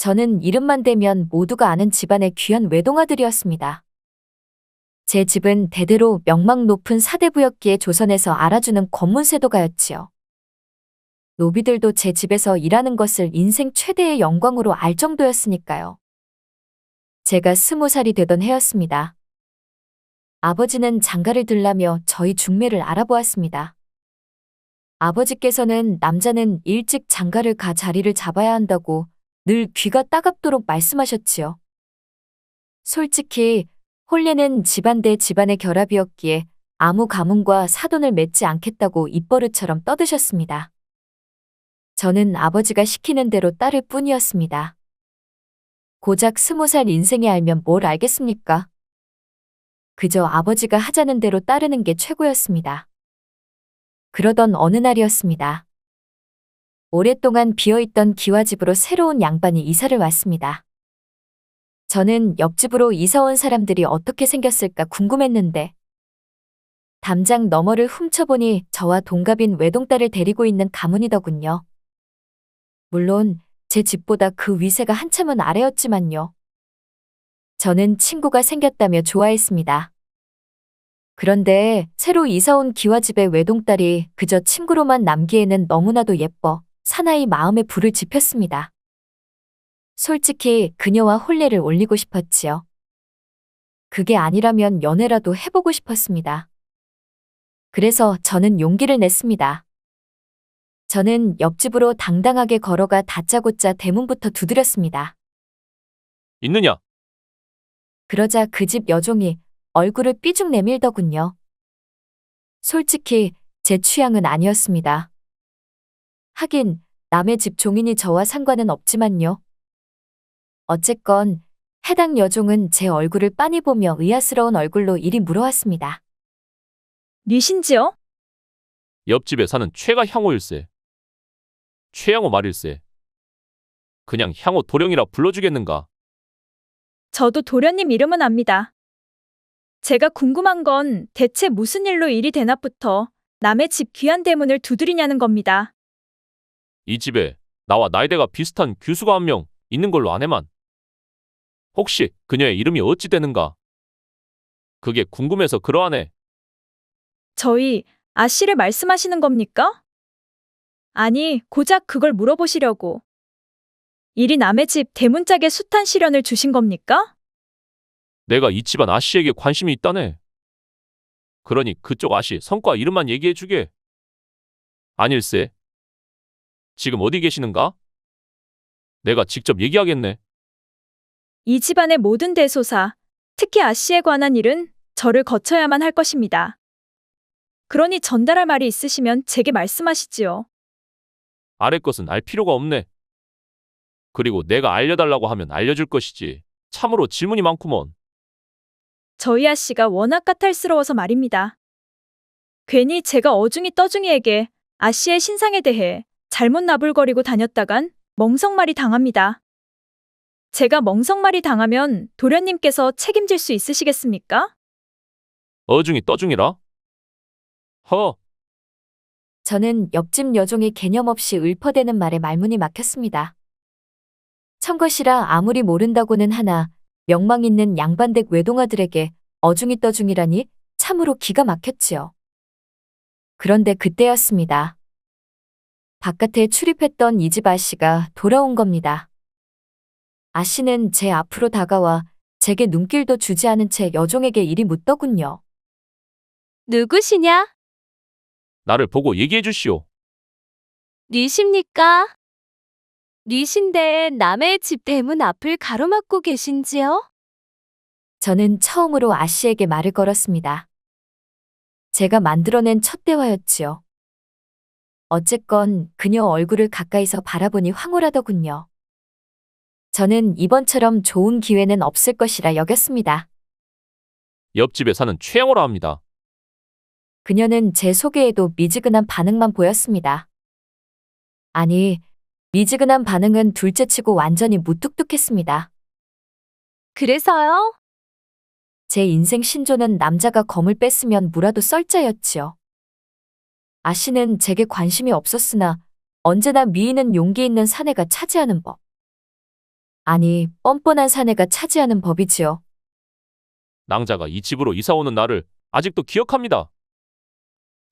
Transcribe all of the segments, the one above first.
저는 이름만 대면 모두가 아는 집안의 귀한 외동아들이었습니다. 제 집은 대대로 명망 높은 사대부였기에 조선에서 알아주는 권문세도가였지요. 노비들도 제 집에서 일하는 것을 인생 최대의 영광으로 알 정도였으니까요. 제가 20살이 되던 해였습니다. 아버지는 장가를 들라며 저희 중매를 알아보았습니다. 아버지께서는 남자는 일찍 장가를 가 자리를 잡아야 한다고 늘 귀가 따갑도록 말씀하셨지요. 솔직히 혼례는 집안 대 집안의 결합이었기에 아무 가문과 사돈을 맺지 않겠다고 입버릇처럼 떠드셨습니다. 저는 아버지가 시키는 대로 따를 뿐이었습니다. 고작 20살 인생에 알면 뭘 알겠습니까? 그저 아버지가 하자는 대로 따르는 게 최고였습니다. 그러던 어느 날이었습니다. 오랫동안 비어있던 기와집으로 새로운 양반이 이사를 왔습니다. 저는 옆집으로 이사온 사람들이 어떻게 생겼을까 궁금했는데 담장 너머를 훔쳐보니 저와 동갑인 외동딸을 데리고 있는 가문이더군요. 물론 제 집보다 그 위세가 한참은 아래였지만요. 저는 친구가 생겼다며 좋아했습니다. 그런데 새로 이사온 기와집의 외동딸이 그저 친구로만 남기에는 너무나도 예뻐 사나이 마음에 불을 지폈습니다. 솔직히 그녀와 혼례를 올리고 싶었지요. 그게 아니라면 연애라도 해보고 싶었습니다. 그래서 저는 용기를 냈습니다. 저는 옆집으로 당당하게 걸어가 다짜고짜 대문부터 두드렸습니다. 있느냐? 그러자 그 집 여종이 얼굴을 삐죽 내밀더군요. 솔직히 제 취향은 아니었습니다. 하긴 남의 집 종이니 저와 상관은 없지만요. 어쨌건 해당 여종은 제 얼굴을 빤히 보며 의아스러운 얼굴로 이리 물어왔습니다. 니신지요? 옆집에 사는 최가 향호일세. 최양호 말일세. 그냥 향호 도령이라 불러주겠는가? 저도 도련님 이름은 압니다. 제가 궁금한 건 대체 무슨 일로 일이 되나부터 남의 집 귀한 대문을 두드리냐는 겁니다. 이 집에 나와 나이대가 비슷한 규수가 한 명 있는 걸로 아네만. 혹시 그녀의 이름이 어찌 되는가? 그게 궁금해서 그러하네. 저희 아씨를 말씀하시는 겁니까? 아니, 고작 그걸 물어보시려고. 이리 남의 집 대문짝에 숱한 시련을 주신 겁니까? 내가 이 집안 아씨에게 관심이 있다네. 그러니 그쪽 아씨 성과 이름만 얘기해주게. 아닐세. 지금 어디 계시는가? 내가 직접 얘기하겠네. 이 집안의 모든 대소사, 특히 아씨에 관한 일은 저를 거쳐야만 할 것입니다. 그러니 전달할 말이 있으시면 제게 말씀하시지요. 아래 것은 알 필요가 없네. 그리고 내가 알려달라고 하면 알려줄 것이지. 참으로 질문이 많구먼. 저희 아씨가 워낙 까탈스러워서 말입니다. 괜히 제가 어중이 떠중이에게 아씨의 신상에 대해 잘못 나불거리고 다녔다간 멍석말이 당합니다. 제가 멍석말이 당하면 도련님께서 책임질 수 있으시겠습니까? 어중이 떠중이라? 허, 저는 옆집 여종이 개념 없이 읊어대는 말에 말문이 막혔습니다. 청것이라 아무리 모른다고는 하나 명망 있는 양반댁 외동아들에게 어중이 떠중이라니 참으로 기가 막혔지요. 그런데 그때였습니다. 바깥에 출입했던 이 집 아씨가 돌아온 겁니다. 아씨는 제 앞으로 다가와 제게 눈길도 주지 않은 채 여종에게 이리 묻더군요. 누구시냐? 나를 보고 얘기해 주시오. 니십니까? 니신데 남의 집 대문 앞을 가로막고 계신지요? 저는 처음으로 아씨에게 말을 걸었습니다. 제가 만들어낸 첫 대화였지요. 어쨌건 그녀 얼굴을 가까이서 바라보니 황홀하더군요. 저는 이번처럼 좋은 기회는 없을 것이라 여겼습니다. 옆집에 사는 최양호라 합니다. 그녀는 제 소개에도 미지근한 반응만 보였습니다. 아니, 미지근한 반응은 둘째치고 완전히 무뚝뚝했습니다. 그래서요? 제 인생 신조는 남자가 검을 뺐으면 무라도 썰자였지요. 아씨는 제게 관심이 없었으나 언제나 미인은 용기 있는 사내가 차지하는 법. 아니, 뻔뻔한 사내가 차지하는 법이지요. 낭자가 이 집으로 이사 오는 날을 아직도 기억합니다.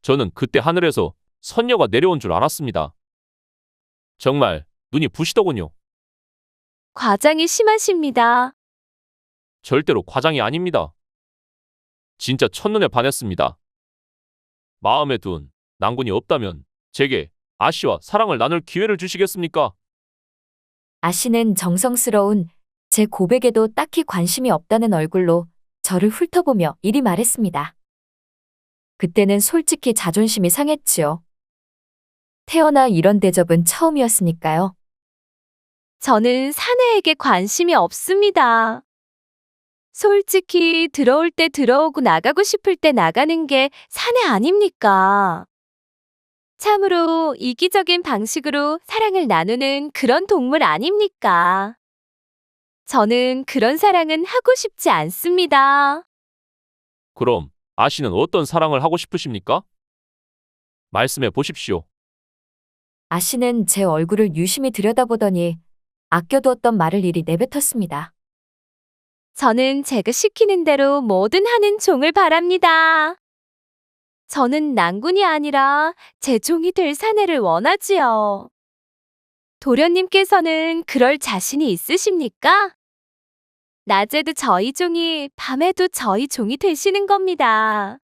저는 그때 하늘에서 선녀가 내려온 줄 알았습니다. 정말 눈이 부시더군요. 과장이 심하십니다. 절대로 과장이 아닙니다. 진짜 첫눈에 반했습니다. 마음에 둔 낭군이 없다면 제게 아씨와 사랑을 나눌 기회를 주시겠습니까? 아씨는 정성스러운 제 고백에도 딱히 관심이 없다는 얼굴로 저를 훑어보며 이리 말했습니다. 그때는 솔직히 자존심이 상했지요. 태어나 이런 대접은 처음이었으니까요. 저는 사내에게 관심이 없습니다. 솔직히 들어올 때 들어오고 나가고 싶을 때 나가는 게 사내 아닙니까? 참으로 이기적인 방식으로 사랑을 나누는 그런 동물 아닙니까? 저는 그런 사랑은 하고 싶지 않습니다. 그럼 아씨는 어떤 사랑을 하고 싶으십니까? 말씀해 보십시오. 아씨는 제 얼굴을 유심히 들여다보더니 아껴두었던 말을 이리 내뱉었습니다. 저는 제가 시키는 대로 뭐든 하는 종을 바랍니다. 저는 낭군이 아니라 제 종이 될 사내를 원하지요. 도련님께서는 그럴 자신이 있으십니까? 낮에도 저희 종이, 밤에도 저희 종이 되시는 겁니다.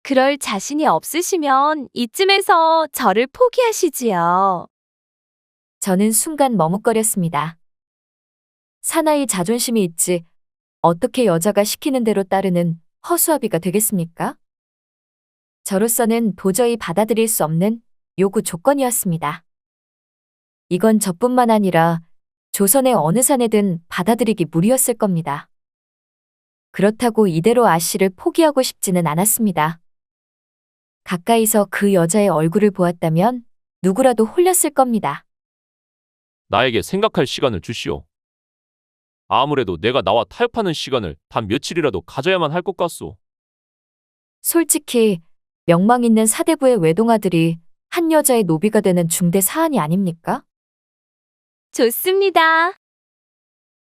그럴 자신이 없으시면 이쯤에서 저를 포기하시지요. 저는 순간 머뭇거렸습니다. 사나이 자존심이 있지 어떻게 여자가 시키는 대로 따르는 허수아비가 되겠습니까? 저로서는 도저히 받아들일 수 없는 요구 조건이었습니다. 이건 저뿐만 아니라 조선의 어느 사내든 받아들이기 무리였을 겁니다. 그렇다고 이대로 아씨를 포기하고 싶지는 않았습니다. 가까이서 그 여자의 얼굴을 보았다면 누구라도 홀렸을 겁니다. 나에게 생각할 시간을 주시오. 아무래도 내가 나와 타협하는 시간을 단 며칠이라도 가져야만 할 것 같소. 솔직히 명망 있는 사대부의 외동아들이 한 여자의 노비가 되는 중대 사안이 아닙니까? 좋습니다.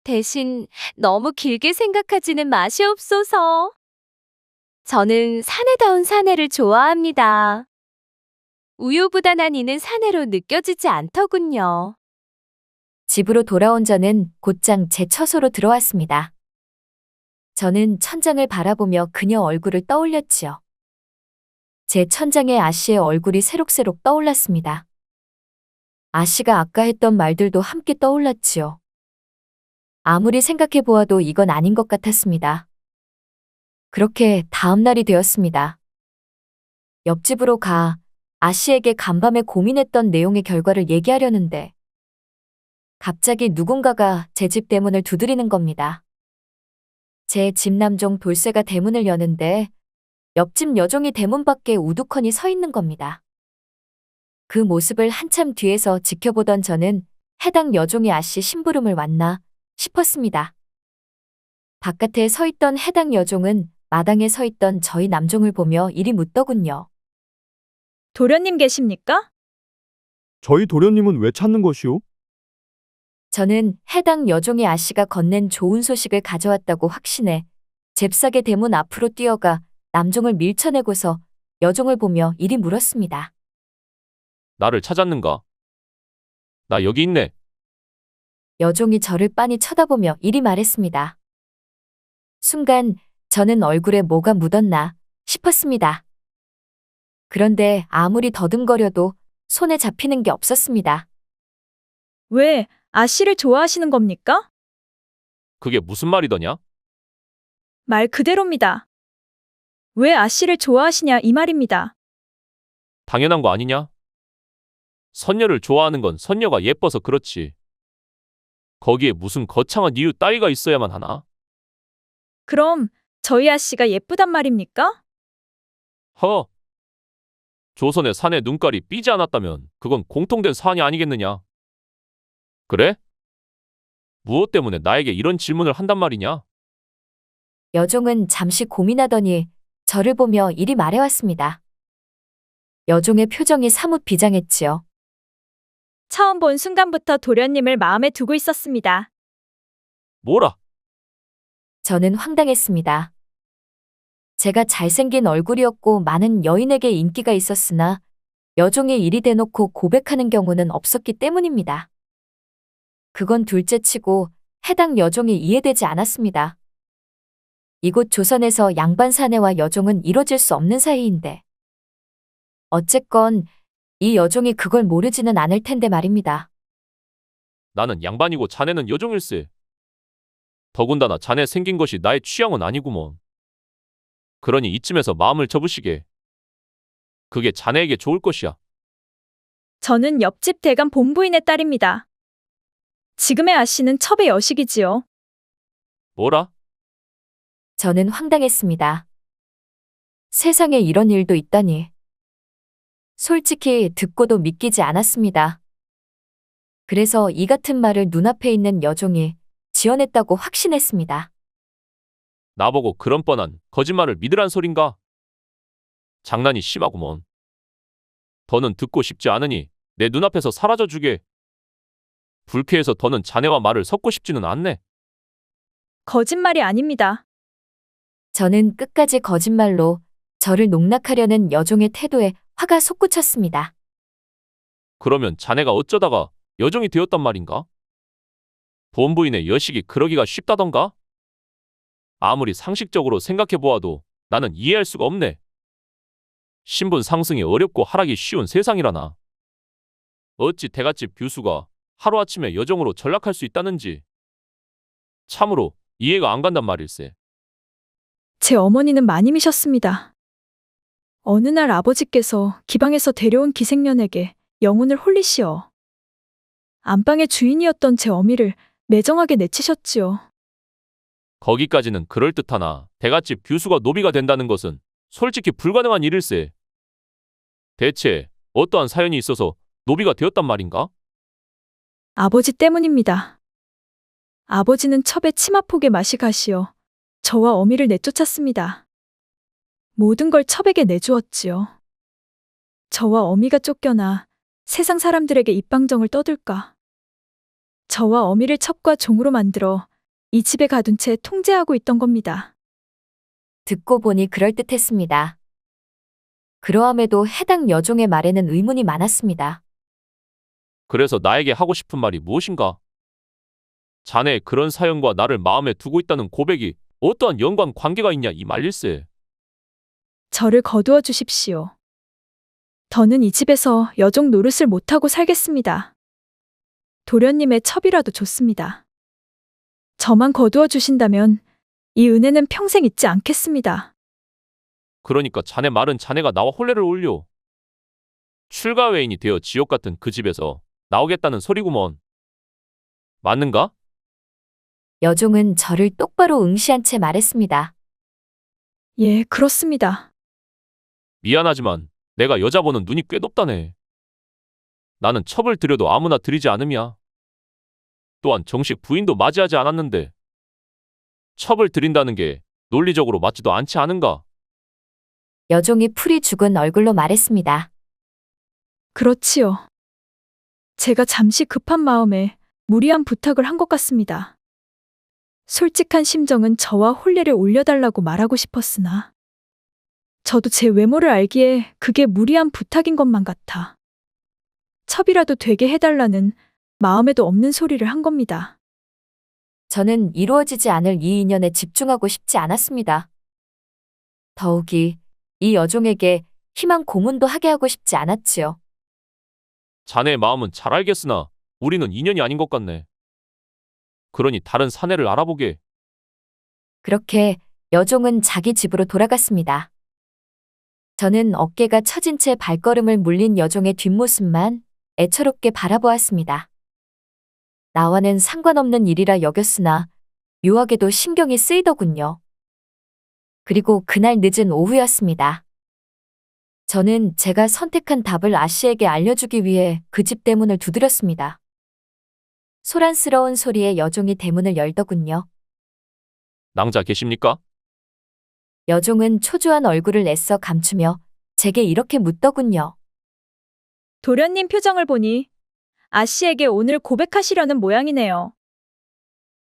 대신 너무 길게 생각하지는 마시옵소서. 저는 사내다운 사내를 좋아합니다. 우유부단한 이는 사내로 느껴지지 않더군요. 집으로 돌아온 저는 곧장 제 처소로 들어왔습니다. 저는 천장을 바라보며 그녀 얼굴을 떠올렸지요. 제 천장에 아씨의 얼굴이 새록새록 떠올랐습니다. 아씨가 아까 했던 말들도 함께 떠올랐지요. 아무리 생각해 보아도 이건 아닌 것 같았습니다. 그렇게 다음 날이 되었습니다. 옆집으로 가 아씨에게 간밤에 고민했던 내용의 결과를 얘기하려는데 갑자기 누군가가 제 집 대문을 두드리는 겁니다. 제 집 남종 돌쇠가 대문을 여는데 옆집 여종이 대문 밖에 우두커니 서 있는 겁니다. 그 모습을 한참 뒤에서 지켜보던 저는 해당 여종이 아씨 심부름을 왔나 싶었습니다. 바깥에 서 있던 해당 여종은 마당에 서 있던 저희 남종을 보며 이리 묻더군요. 도련님 계십니까? 저희 도련님은 왜 찾는 것이오? 저는 해당 여종의 아씨가 건넨 좋은 소식을 가져왔다고 확신해 잽싸게 대문 앞으로 뛰어가 남종을 밀쳐내고서 여종을 보며 이리 물었습니다. 나를 찾았는가? 나 여기 있네. 여종이 저를 빤히 쳐다보며 이리 말했습니다. 순간 저는 얼굴에 뭐가 묻었나 싶었습니다. 그런데 아무리 더듬거려도 손에 잡히는 게 없었습니다. 왜 아씨를 좋아하시는 겁니까? 그게 무슨 말이더냐? 말 그대로입니다. 왜 아씨를 좋아하시냐 이 말입니다. 당연한 거 아니냐? 선녀를 좋아하는 건 선녀가 예뻐서 그렇지. 거기에 무슨 거창한 이유 따위가 있어야만 하나? 그럼 저희 아씨가 예쁘단 말입니까? 허! 조선의 사내 눈깔이 삐지 않았다면 그건 공통된 사안이 아니겠느냐? 그래? 무엇 때문에 나에게 이런 질문을 한단 말이냐? 여종은 잠시 고민하더니 저를 보며 이리 말해왔습니다. 여종의 표정이 사뭇 비장했지요. 처음 본 순간부터 도련님을 마음에 두고 있었습니다. 뭐라? 저는 황당했습니다. 제가 잘생긴 얼굴이었고 많은 여인에게 인기가 있었으나 여종의 일이 대놓고 고백하는 경우는 없었기 때문입니다. 그건 둘째치고 해당 여종이 이해되지 않았습니다. 이곳 조선에서 양반 사내와 여종은 이뤄질 수 없는 사이인데. 어쨌건 이 여종이 그걸 모르지는 않을 텐데 말입니다. 나는 양반이고 자네는 여종일세. 더군다나 자네 생긴 것이 나의 취향은 아니구먼. 그러니 이쯤에서 마음을 접으시게. 그게 자네에게 좋을 것이야. 저는 옆집 대감 본부인의 딸입니다. 지금의 아씨는 첩의 여식이지요. 뭐라? 저는 황당했습니다. 세상에 이런 일도 있다니. 솔직히 듣고도 믿기지 않았습니다. 그래서 이 같은 말을 눈앞에 있는 여종이 지어냈다고 확신했습니다. 나보고 그런 뻔한 거짓말을 믿으란 소린가? 장난이 심하구먼. 더는 듣고 싶지 않으니 내 눈앞에서 사라져 주게. 불쾌해서 더는 자네와 말을 섞고 싶지는 않네. 거짓말이 아닙니다. 저는 끝까지 거짓말로 저를 농락하려는 여종의 태도에 화가 솟구쳤습니다. 그러면 자네가 어쩌다가 여종이 되었단 말인가? 본부인의 여식이 그러기가 쉽다던가? 아무리 상식적으로 생각해 보아도 나는 이해할 수가 없네. 신분 상승이 어렵고 하락이 쉬운 세상이라나. 어찌 대갓집 교수가 하루아침에 여종으로 전락할 수 있다는지. 참으로 이해가 안 간단 말일세. 제 어머니는 마님이셨습니다. 어느 날 아버지께서 기방에서 데려온 기생년에게 영혼을 홀리시어 안방의 주인이었던 제 어미를 매정하게 내치셨지요. 거기까지는 그럴듯하나 대갓집 교수가 노비가 된다는 것은 솔직히 불가능한 일일세. 대체 어떠한 사연이 있어서 노비가 되었단 말인가? 아버지 때문입니다. 아버지는 첩의 치마폭에 맛이 가시어 저와 어미를 내쫓았습니다. 모든 걸 첩에게 내주었지요. 저와 어미가 쫓겨나 세상 사람들에게 입방정을 떠들까. 저와 어미를 첩과 종으로 만들어 이 집에 가둔 채 통제하고 있던 겁니다. 듣고 보니 그럴듯했습니다. 그러함에도 해당 여종의 말에는 의문이 많았습니다. 그래서 나에게 하고 싶은 말이 무엇인가? 자네의 그런 사연과 나를 마음에 두고 있다는 고백이 어떠한 연관 관계가 있냐 이 말일세. 저를 거두어 주십시오. 더는 이 집에서 여종 노릇을 못하고 살겠습니다. 도련님의 첩이라도 좋습니다. 저만 거두어 주신다면 이 은혜는 평생 잊지 않겠습니다. 그러니까 자네 말은 자네가 나와 혼례를 올려. 출가 외인이 되어 지옥 같은 그 집에서 나오겠다는 소리구먼. 맞는가? 여종은 저를 똑바로 응시한 채 말했습니다. 예, 그렇습니다. 미안하지만 내가 여자 보는 눈이 꽤 높다네. 나는 첩을 들여도 아무나 들이지 않음이야. 또한 정식 부인도 맞이하지 않았는데 첩을 들인다는 게 논리적으로 맞지도 않지 않은가? 여종이 풀이 죽은 얼굴로 말했습니다. 그렇지요. 제가 잠시 급한 마음에 무리한 부탁을 한 것 같습니다. 솔직한 심정은 저와 혼례를 올려달라고 말하고 싶었으나 저도 제 외모를 알기에 그게 무리한 부탁인 것만 같아. 첩이라도 되게 해달라는 마음에도 없는 소리를 한 겁니다. 저는 이루어지지 않을 이 인연에 집중하고 싶지 않았습니다. 더욱이 이 여종에게 희망 고문도 하게 하고 싶지 않았지요. 자네의 마음은 잘 알겠으나 우리는 인연이 아닌 것 같네. 그러니 다른 사내를 알아보게. 그렇게 여종은 자기 집으로 돌아갔습니다. 저는 어깨가 처진 채 발걸음을 물린 여종의 뒷모습만 애처롭게 바라보았습니다. 나와는 상관없는 일이라 여겼으나 묘하게도 신경이 쓰이더군요. 그리고 그날 늦은 오후였습니다. 저는 제가 선택한 답을 아씨에게 알려주기 위해 그 집 대문을 두드렸습니다. 소란스러운 소리에 여종이 대문을 열더군요. 낭자 계십니까? 여종은 초조한 얼굴을 애써 감추며 제게 이렇게 묻더군요. 도련님 표정을 보니 아 씨에게 오늘 고백하시려는 모양이네요.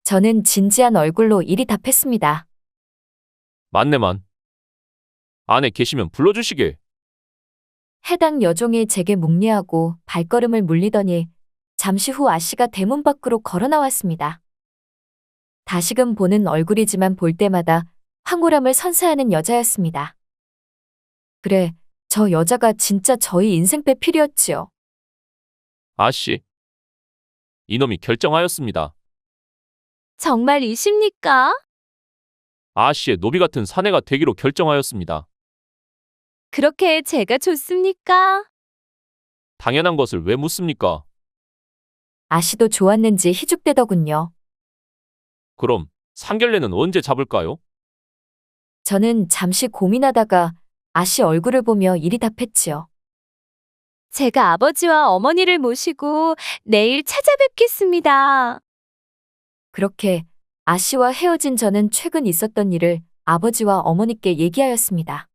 저는 진지한 얼굴로 이리 답했습니다. 맞네만. 안에 계시면 불러주시게. 해당 여종이 제게 묵례하고 발걸음을 물리더니 잠시 후 아씨가 대문 밖으로 걸어 나왔습니다. 다시금 보는 얼굴이지만 볼 때마다 황홀함을 선사하는 여자였습니다. 그래, 저 여자가 진짜 저희 인생 배필이었지요. 아씨. 이놈이 결정하였습니다. 정말이십니까? 아씨의 노비 같은 사내가 되기로 결정하였습니다. 그렇게 제가 좋습니까? 당연한 것을 왜 묻습니까? 아씨도 좋았는지 희죽대더군요. 그럼 상견례는 언제 잡을까요? 저는 잠시 고민하다가 아씨 얼굴을 보며 이리 답했지요. 제가 아버지와 어머니를 모시고 내일 찾아뵙겠습니다. 그렇게 아씨와 헤어진 저는 최근 있었던 일을 아버지와 어머니께 얘기하였습니다.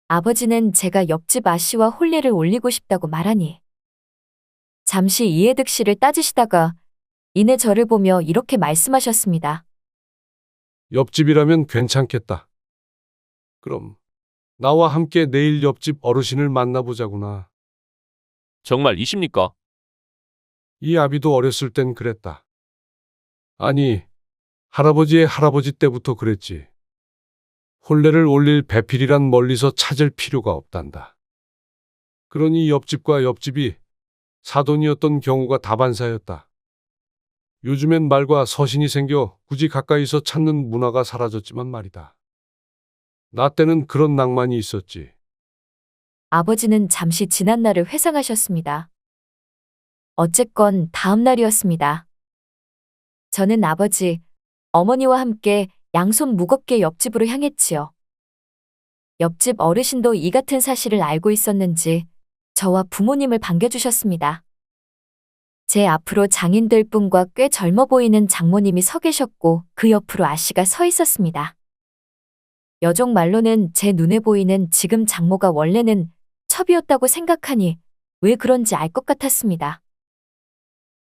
아버지는 제가 옆집 아씨와 혼례를 올리고 싶다고 말하니 잠시 이해득 씨를 따지시다가 이내 저를 보며 이렇게 말씀하셨습니다. 옆집이라면 괜찮겠다. 그럼 나와 함께 내일 옆집 어르신을 만나보자구나. 정말이십니까? 이 아비도 어렸을 땐 그랬다. 아니, 할아버지의 할아버지 때부터 그랬지. 혼례를 올릴 배필이란 멀리서 찾을 필요가 없단다. 그러니 옆집과 옆집이 사돈이었던 경우가 다반사였다. 요즘엔 말과 서신이 생겨 굳이 가까이서 찾는 문화가 사라졌지만 말이다. 나 때는 그런 낭만이 있었지. 아버지는 잠시 지난 날을 회상하셨습니다. 어쨌건 다음 날이었습니다. 저는 아버지, 어머니와 함께 양손 무겁게 옆집으로 향했지요. 옆집 어르신도 이 같은 사실을 알고 있었는지 저와 부모님을 반겨주셨습니다. 제 앞으로 장인들 뿐과 꽤 젊어 보이는 장모님이 서 계셨고 그 옆으로 아씨가 서 있었습니다. 여종 말로는 제 눈에 보이는 지금 장모가 원래는 첩이었다고 생각하니 왜 그런지 알 것 같았습니다.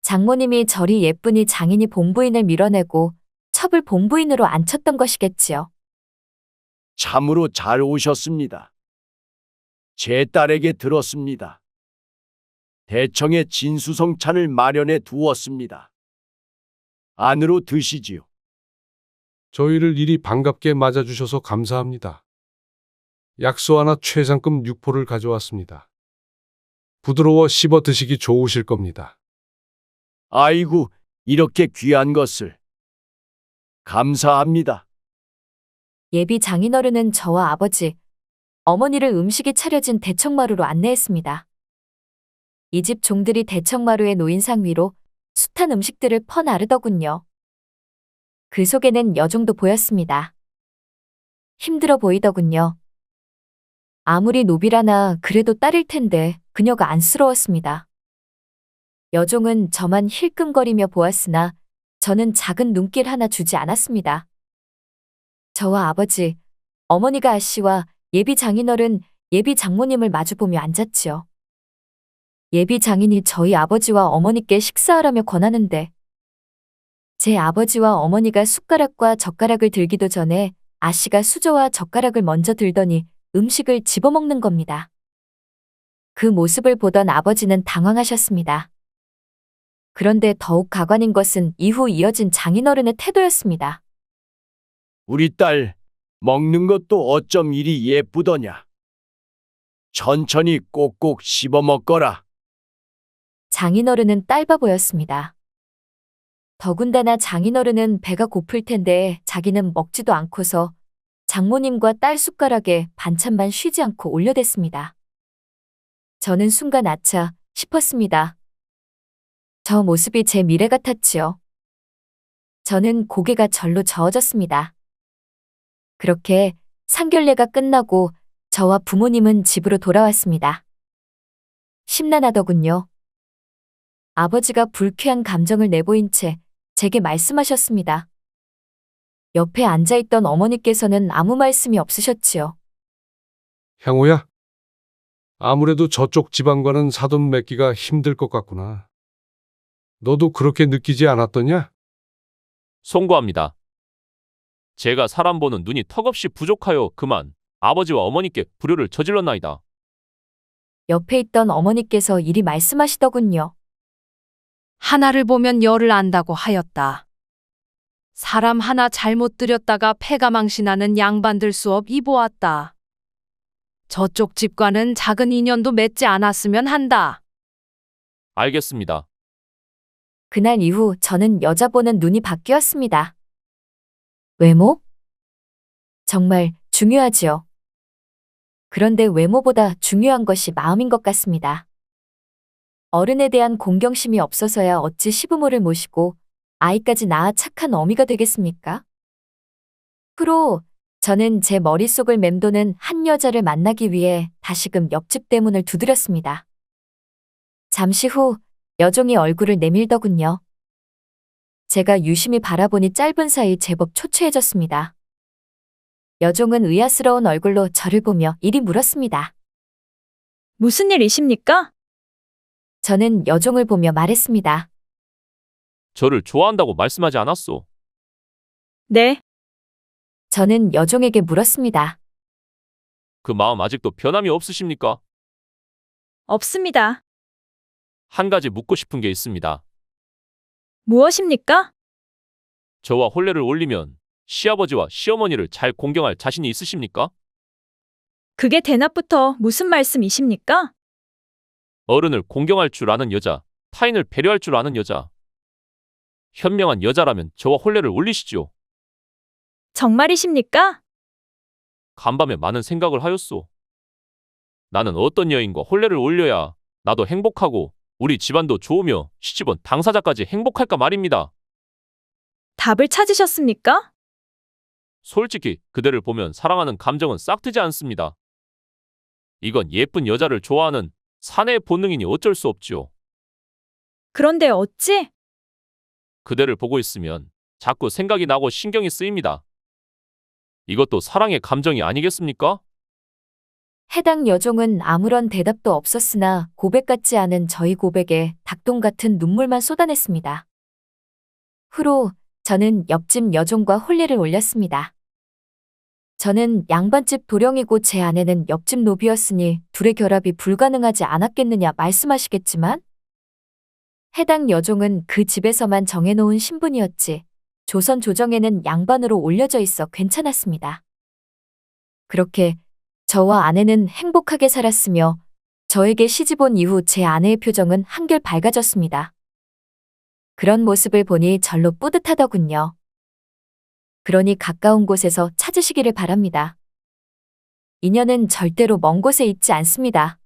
장모님이 저리 예쁘니 장인이 본부인을 밀어내고 첩을 본부인으로 앉혔던 것이겠지요. 참으로 잘 오셨습니다. 제 딸에게 들었습니다. 대청에 진수성찬을 마련해 두었습니다. 안으로 드시지요. 저희를 이리 반갑게 맞아주셔서 감사합니다. 약소 하나 최상급 육포를 가져왔습니다. 부드러워 씹어 드시기 좋으실 겁니다. 아이고, 이렇게 귀한 것을. 감사합니다. 예비 장인어른은 저와 아버지, 어머니를 음식이 차려진 대청마루로 안내했습니다. 이 집 종들이 대청마루에 놓인 상 위로 숱한 음식들을 퍼나르더군요. 그 속에는 여종도 보였습니다. 힘들어 보이더군요. 아무리 노비라나 그래도 딸일 텐데 그녀가 안쓰러웠습니다. 여종은 저만 힐끔거리며 보았으나 저는 작은 눈길 하나 주지 않았습니다. 저와 아버지, 어머니가 아씨와 예비 장인어른, 예비 장모님을 마주보며 앉았지요. 예비 장인이 저희 아버지와 어머니께 식사하라며 권하는데 제 아버지와 어머니가 숟가락과 젓가락을 들기도 전에 아씨가 수저와 젓가락을 먼저 들더니 음식을 집어먹는 겁니다. 그 모습을 보던 아버지는 당황하셨습니다. 그런데 더욱 가관인 것은 이후 이어진 장인어른의 태도였습니다. 우리 딸, 먹는 것도 어쩜 이리 예쁘더냐. 천천히 꼭꼭 씹어 먹거라. 장인어른은 딸바 보였습니다. 더군다나 장인어른은 배가 고플 텐데 자기는 먹지도 않고서 장모님과 딸 숟가락에 반찬만 쉬지 않고 올려댔습니다. 저는 순간 아차 싶었습니다. 저 모습이 제 미래 같았지요. 저는 고개가 절로 저어졌습니다. 그렇게 상견례가 끝나고 저와 부모님은 집으로 돌아왔습니다. 심란하더군요. 아버지가 불쾌한 감정을 내보인 채 제게 말씀하셨습니다. 옆에 앉아있던 어머니께서는 아무 말씀이 없으셨지요. 향호야, 아무래도 저쪽 지방과는 사돈 맺기가 힘들 것 같구나. 너도 그렇게 느끼지 않았더냐? 송구합니다. 제가 사람 보는 눈이 턱없이 부족하여 그만 아버지와 어머니께 불효를 저질렀나이다. 옆에 있던 어머니께서 이리 말씀하시더군요. 하나를 보면 열을 안다고 하였다. 사람 하나 잘못 들였다가 패가 망신하는 양반들 수업 이보았다. 저쪽 집과는 작은 인연도 맺지 않았으면 한다. 알겠습니다. 그날 이후 저는 여자 보는 눈이 바뀌었습니다. 외모? 정말 중요하지요. 그런데 외모보다 중요한 것이 마음인 것 같습니다. 어른에 대한 공경심이 없어서야 어찌 시부모를 모시고 아이까지 낳아 착한 어미가 되겠습니까? 후로 저는 제 머릿속을 맴도는 한 여자를 만나기 위해 다시금 옆집 대문을 두드렸습니다. 잠시 후 여종이 얼굴을 내밀더군요. 제가 유심히 바라보니 짧은 사이 제법 초췌해졌습니다. 여종은 의아스러운 얼굴로 저를 보며 이리 물었습니다. 무슨 일이십니까? 저는 여종을 보며 말했습니다. 저를 좋아한다고 말씀하지 않았소. 네, 저는 여종에게 물었습니다. 그 마음 아직도 변함이 없으십니까? 없습니다. 한 가지 묻고 싶은 게 있습니다. 무엇입니까? 저와 혼례를 올리면 시아버지와 시어머니를 잘 공경할 자신이 있으십니까? 그게 대낮부터 무슨 말씀이십니까? 어른을 공경할 줄 아는 여자, 타인을 배려할 줄 아는 여자. 현명한 여자라면 저와 혼례를 올리시죠. 정말이십니까? 간밤에 많은 생각을 하였소. 나는 어떤 여인과 혼례를 올려야 나도 행복하고 우리 집안도 좋으며 시집온 당사자까지 행복할까 말입니다. 답을 찾으셨습니까? 솔직히 그대를 보면 사랑하는 감정은 싹트지 않습니다. 이건 예쁜 여자를 좋아하는 사내의 본능이니 어쩔 수 없지요. 그런데 어찌? 그대를 보고 있으면 자꾸 생각이 나고 신경이 쓰입니다. 이것도 사랑의 감정이 아니겠습니까? 해당 여종은 아무런 대답도 없었으나 고백 같지 않은 저희 고백에 닭똥 같은 눈물만 쏟아냈습니다. 후로 저는 옆집 여종과 혼례를 올렸습니다. 저는 양반집 도령이고 제 아내는 옆집 노비였으니 둘의 결합이 불가능하지 않았겠느냐 말씀하시겠지만 해당 여종은 그 집에서만 정해놓은 신분이었지 조선 조정에는 양반으로 올려져 있어 괜찮았습니다. 그렇게 저와 아내는 행복하게 살았으며 저에게 시집 온 이후 제 아내의 표정은 한결 밝아졌습니다. 그런 모습을 보니 절로 뿌듯하더군요. 그러니 가까운 곳에서 찾으시기를 바랍니다. 인연은 절대로 먼 곳에 있지 않습니다.